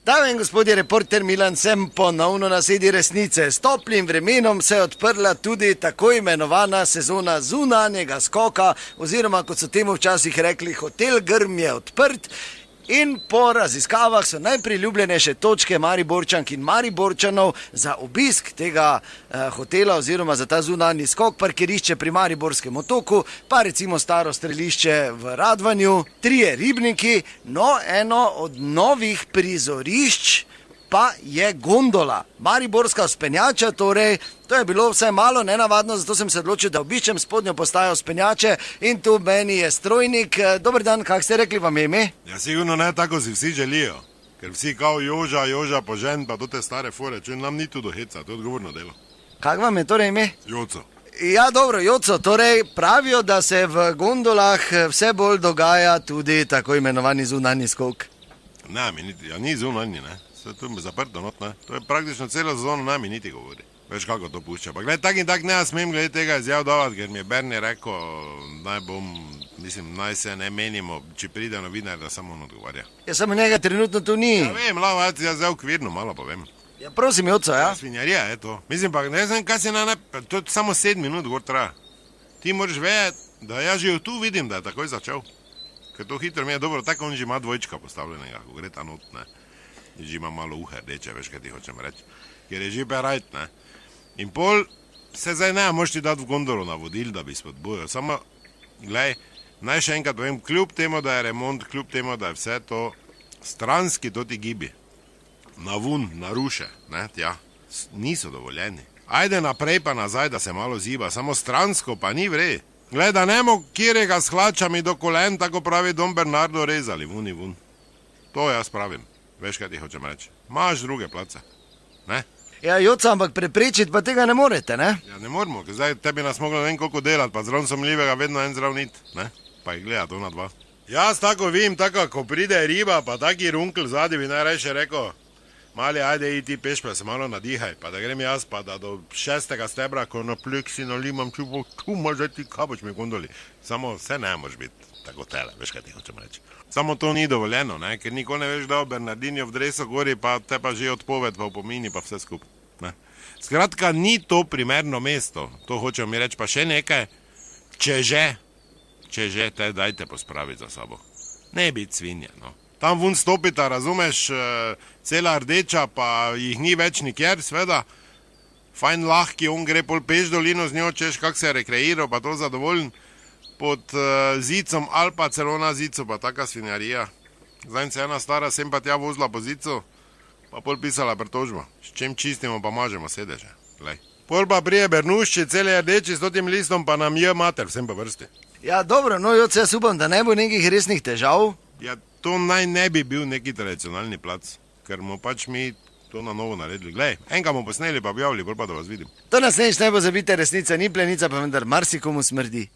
Dame in gospodje, reporter Milan sem ponovno na sedi resnice. S toplim vremenom se je odprla tudi tako imenovana sezona zunanjega skoka, oziroma kot so temu včasih rekli, hotel Grm je odprt. In po raziskavah so najpriljubljenejše točke Mariborčank in Mariborčanov za obisk tega hotela oziroma za ta zunanji skok, parkirišče pri Mariborskem otoku, pa recimo staro strelišče v Radvanju, 3 ribniki, no eno od novih prizorišč pa je gondola. Mariborska vzpenjača, torej, to je bilo vsaj malo nenavadno, zato sem se odločil, da obiščem spodnjo postajo vzpenjače in tu meni je strojnik. Dober dan, kak ste rekli, vam je ime? Ja, sigurno ne, tako si vsi želijo, ker vsi kao Joža požen, pa to te stare fore, če nam ni tu do heca, to je odgovorno delo. Kak vam je torej ime? Joco. Ja, dobro, Joco, torej pravijo, da se v gondolah vse bolj dogaja tudi tako imenovani zunanji skok. Ne, ni zunanji, ne. To je zaprto not, ne. To je praktično celo sezono nami niti govori. Veš, kako to pušča. Pa gled, tak in tak ne smem glede tega izjav davati, ker mi je Berni rekel, naj se ne menimo, če pride novinar, da samo on odgovarja. Ja, samo njega trenutno tu ni. Ja, vem, lavac, jaz zdaj okvirno malo povem. Ja, prosim, Joco, ja? Svinjarija je to. Mislim pa, ne znam, kaj se to samo 7 minut gor traja. Ti moraš vedeti, da jaz že tu vidim, da je takoj začel. Ker to hitro mi je dobro, tako on že ima dvojčka postavljenega, ko gre ta not, ne. Že ima malo uhe rdeče, veš, kaj ti hočem reči. Ker je že perajt, ne. In pol se zdaj ne, moš ti dati v gondolo navodil, da bi spodbujal. Samo, glej, naj še enkrat povem, kljub temu, da je remont, kljub temu, da je vse to stranski toti gibi, navun, naruše, ne, tja, niso dovoljeni. Ajde naprej pa nazaj, da se malo ziba, samo stransko pa ni vrej. Glej, da nemo kjerega s hlačami do kolen, tako pravi Don Bernardo, rezali, vun in vun. To jaz pravim. Veš, kaj ti hočem reči. Imaš druge place, ne? Ja, Joca, ampak preprečiti pa tega ne morete, ne? Ja, ne moramo, ker zdaj tebi nas moglo ne vem koliko delati, pa zraven somljivega vedno en zrav nit, ne? Pa jih gleda to na dva. Jaz tako vim, tako, ko pride riba, pa taki runkl zadi bi najrajše rekel, mali, ajde, iti peš, pa se malo nadihaj, pa da grem jaz, pa da do 6. stebra, ko na pleksi nalimam čupo, tu može ti kapoč mi gondoli. Samo vse ne moš biti tako tele, veš, kaj ti hočem reči. Samo to ni dovoljeno, ne? Ker nikoli ne veš, da v Bernardinjo v dreso gori, pa te pa že odpoved, pa upomini, pa vse skup. Skratka, ni to primerno mesto, to hočem mi reči, pa še nekaj, če že, te dajte pospraviti za sabo. Ne biti svinja, no. Tam vun stopita, razumeš, cela rdeča, pa jih ni več nikjer, sveda. Fajn lahki, on gre pol peš dolino z njo, češ kak se je rekreiral, pa to zadovoljen. Pod zicom ali pa celo na zicu, pa taka svinjarija. Zdaj se ena stara sem pa tja vozila po zicu, pa pol pisala pritožbo. S čem čistimo pa mažemo sedeže. Lej. Pol pa prije Bernušči, celi rdeči s totim listom, pa nam je mater, vsem pa vrsti. Ja, dobro, no, Joc, jaz upam, da ne bo nekih resnih težav. Ja, to naj ne bi bil neki tradicionalni plac, ker mu pač mi to na novo naredili. Glej, enega bomo posneli pa objavili, bolj pa da vas vidim. To naslednjič ne bo zabite, resnica ni plenica, pa vendar marsikomu smrdi.